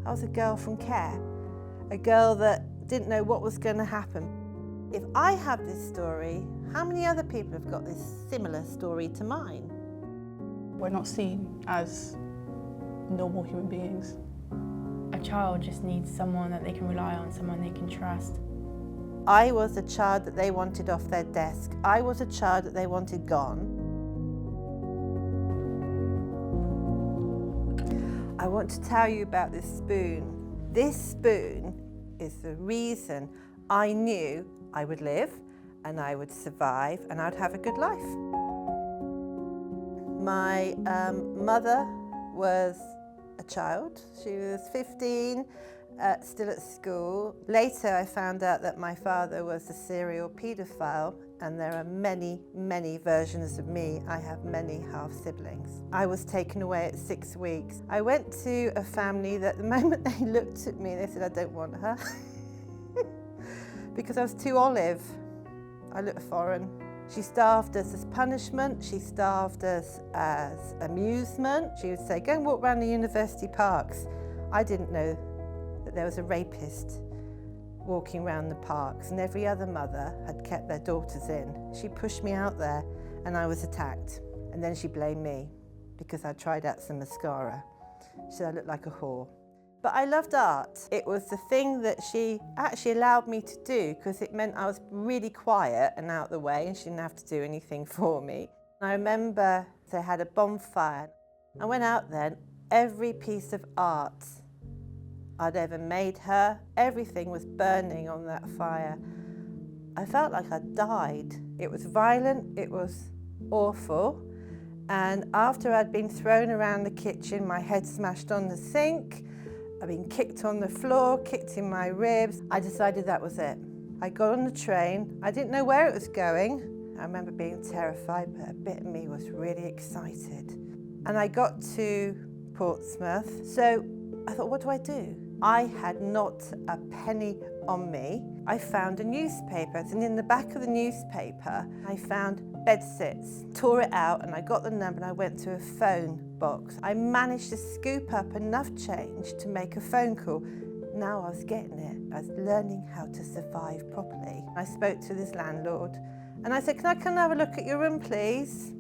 I was a girl from care, a girl that didn't know what was going to happen. If I have this story, how many other people have got this similar story to mine? We're not seen as normal human beings. A child just needs someone that they can rely on, someone they can trust. I was a child that they wanted off their desk. I was a child that they wanted gone. I want to tell you about this spoon. This spoon is the reason I knew I would live and I would survive and I'd have a good life. My mother was a child. She was 15, still at school. Later I found out that my father was a serial paedophile, and there are many, many versions of me. I have many half-siblings. I was taken away at 6 weeks. I went to a family that the moment they looked at me, they said, I don't want her. Because I was too olive. I looked foreign. She starved us as punishment. She starved us as amusement. She would say, go and walk around the university parks. I didn't know that there was a rapist walking around the parks, and every other mother had kept their daughters in. She pushed me out there and I was attacked. And then she blamed me because I tried out some mascara. She said I looked like a whore. But I loved art. It was the thing that she actually allowed me to do because it meant I was really quiet and out the way and she didn't have to do anything for me. I remember they had a bonfire. I went out there and every piece of art I'd ever made her, everything was burning on that fire. I felt like I'd died. It was violent, it was awful. And after I'd been thrown around the kitchen, my head smashed on the sink, I'd been kicked on the floor, kicked in my ribs, I decided that was it. I got on the train, I didn't know where it was going. I remember being terrified, but a bit of me was really excited. And I got to Portsmouth, so I thought, what do I do? I had not a penny on me. I found a newspaper, and in the back of the newspaper, I found bedsits, tore it out, and I got the number and I went to a phone box. I managed to scoop up enough change to make a phone call. Now I was getting it. I was learning how to survive properly. I spoke to this landlord and I said, can I come and have a look at your room, please?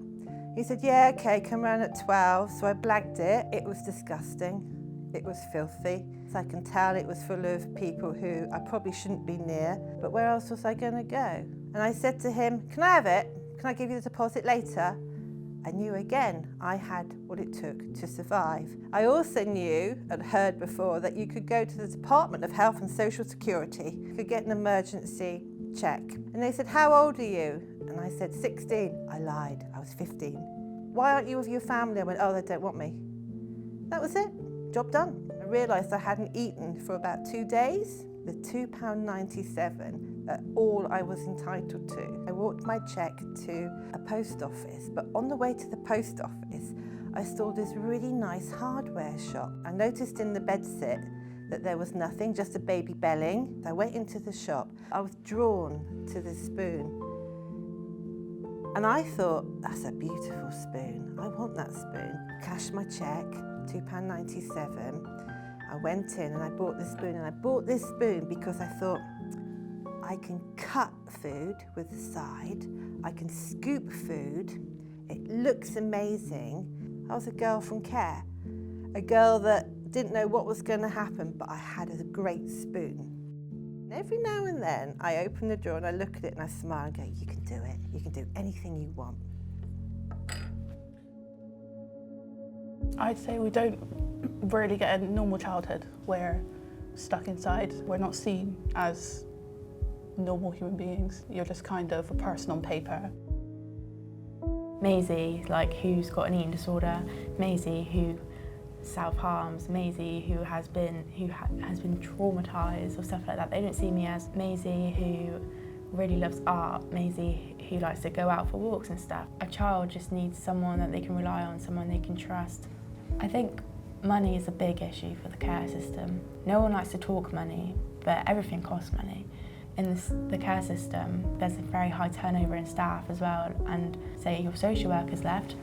He said, yeah, okay, come round at 12. So I blagged it. It was disgusting. It was filthy. So I can tell it was full of people who I probably shouldn't be near, but where else was I going to go? And I said to him, can I have it? Can I give you the deposit later? I knew again I had what it took to survive. I also knew and heard before that you could go to the Department of Health and Social Security, you could get an emergency check. And they said, how old are you? And I said, 16. I lied, I was 15. Why aren't you with your family? I went, oh, they don't want me. That was it, job done. I realised I hadn't eaten for about 2 days. The £2.97, that's all I was entitled to. I walked my cheque to a post office, but on the way to the post office, I saw this really nice hardware shop. I noticed in the bedsit that there was nothing, just a baby belling. I went into the shop. I was drawn to this spoon. And I thought, that's a beautiful spoon. I want that spoon. Cashed my cheque, £2.97. I went in and I bought this spoon, and I bought this spoon because I thought, I can cut food with the side, I can scoop food, it looks amazing. I was a girl from care, a girl that didn't know what was going to happen, but I had a great spoon. And every now and then I open the drawer and I look at it and I smile and go, you can do it, you can do anything you want. I'd say we don't really get a normal childhood. We're stuck inside. We're not seen as normal human beings. You're just kind of a person on paper. Maisie, like, who's got an eating disorder, Maisie who self-harms, Maisie who has been traumatised or stuff like that. They don't see me as Maisie who really loves art, Maisie who likes to go out for walks and stuff. A child just needs someone that they can rely on, someone they can trust. I think money is a big issue for the care system. No one likes to talk money, but everything costs money. In the care system, there's a very high turnover in staff as well, and say your social worker's left,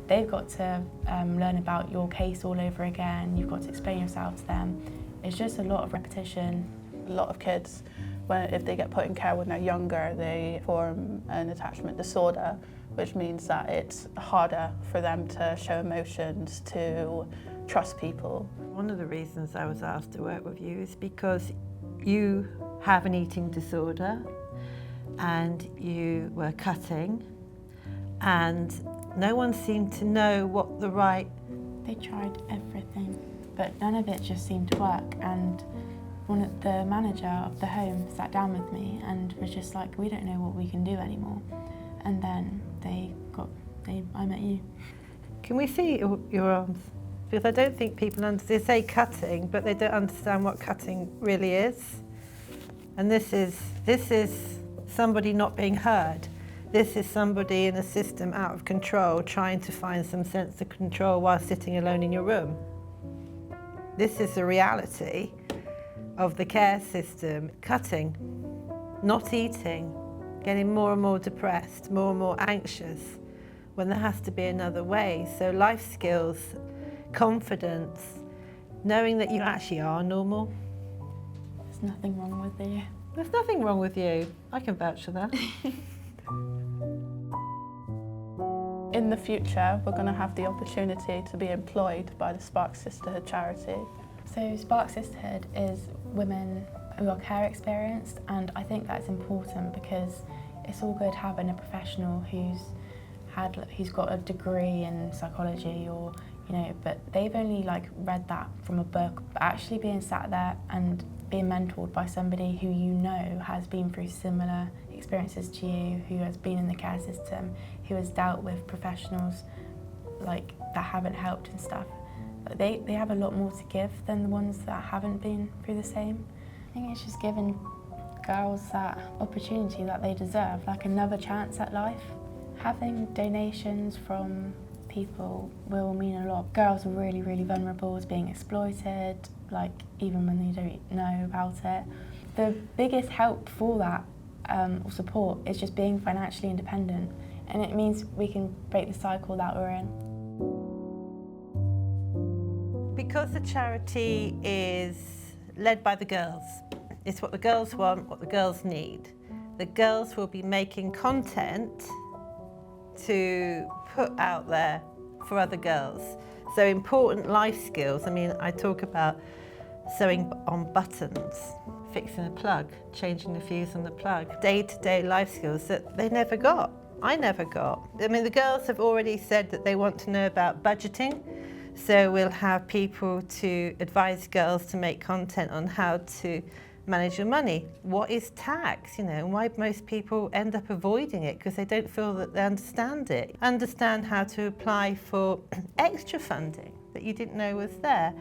they've got to learn about your case all over again, you've got to explain yourself to them. It's just a lot of repetition. A lot of kids, if they get put in care when they're younger, they form an attachment disorder, which means that it's harder for them to show emotions, to trust people. One of the reasons I was asked to work with you is because you have an eating disorder and you were cutting and no one seemed to know what the right... They tried everything, but none of it just seemed to work. And the manager of the home sat down with me and was just like, we don't know what we can do anymore. And then I met you. Can we see your arms? Because I don't think people understand. They say cutting, but they don't understand what cutting really is. And this is somebody not being heard. This is somebody in a system out of control, trying to find some sense of control while sitting alone in your room. This is the reality of the care system. Cutting, not eating, getting more and more depressed, more and more anxious, when there has to be another way. So life skills, confidence, knowing that you actually are normal. There's nothing wrong with you. There's nothing wrong with you. I can vouch for that. In the future, we're going to have the opportunity to be employed by the Spark Sisterhood charity. So Spark Sisterhood is women who are care experienced, and I think that's important because it's all good having a professional who's got a degree in psychology, or but they've only read that from a book. But actually being sat there and being mentored by somebody who has been through similar experiences to you, who has been in the care system, who has dealt with professionals that haven't helped and stuff, they have a lot more to give than the ones that haven't been through the same. I think it's just giving girls that opportunity that they deserve, another chance at life. Having donations from people will mean a lot. Girls are really, really vulnerable to being exploited, even when they don't know about it. The biggest help for that, or support, is just being financially independent, and it means we can break the cycle that we're in. Because the charity is led by the girls, it's what the girls want, what the girls need. The girls will be making content to put out there for other girls. So important life skills. I talk about sewing on buttons, fixing a plug, changing the fuse on the plug, day-to-day life skills that they never got. I never got. The girls have already said that they want to know about budgeting. So we'll have people to advise girls to make content on how to manage your money. What is tax? Why most people end up avoiding it because they don't feel that they understand it. Understand how to apply for extra funding that you didn't know was there.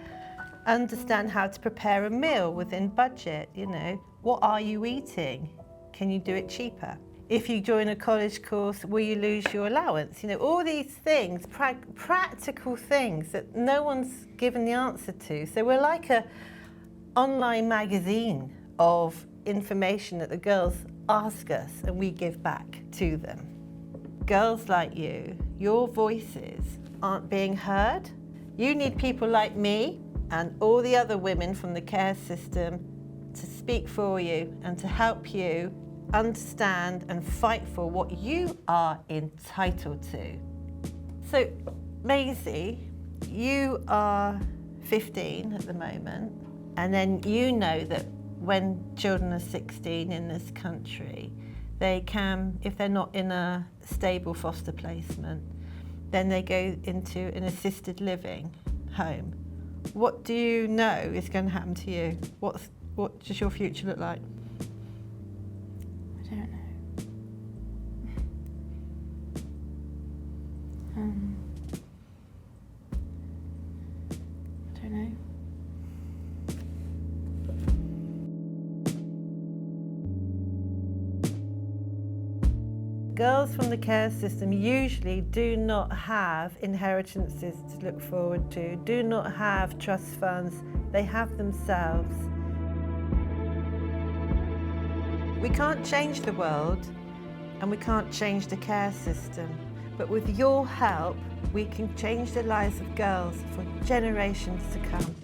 Understand how to prepare a meal within budget. What are you eating? Can you do it cheaper? If you join a college course, will you lose your allowance? All these things, practical things that no one's given the answer to. So we're like a online magazine of information that the girls ask us and we give back to them. Girls like you, your voices aren't being heard. You need people like me and all the other women from the care system to speak for you and to help you understand and fight for what you are entitled to. So, Maisie, you are 15 at the moment, and then you know that when children are 16 in this country, they can, if they're not in a stable foster placement, then they go into an assisted living home. What do you know is going to happen to you? What does your future look like? I don't know. I don't know. Girls from the care system usually do not have inheritances to look forward to, do not have trust funds, they have themselves. We can't change the world and we can't change the care system, but with your help, we can change the lives of girls for generations to come.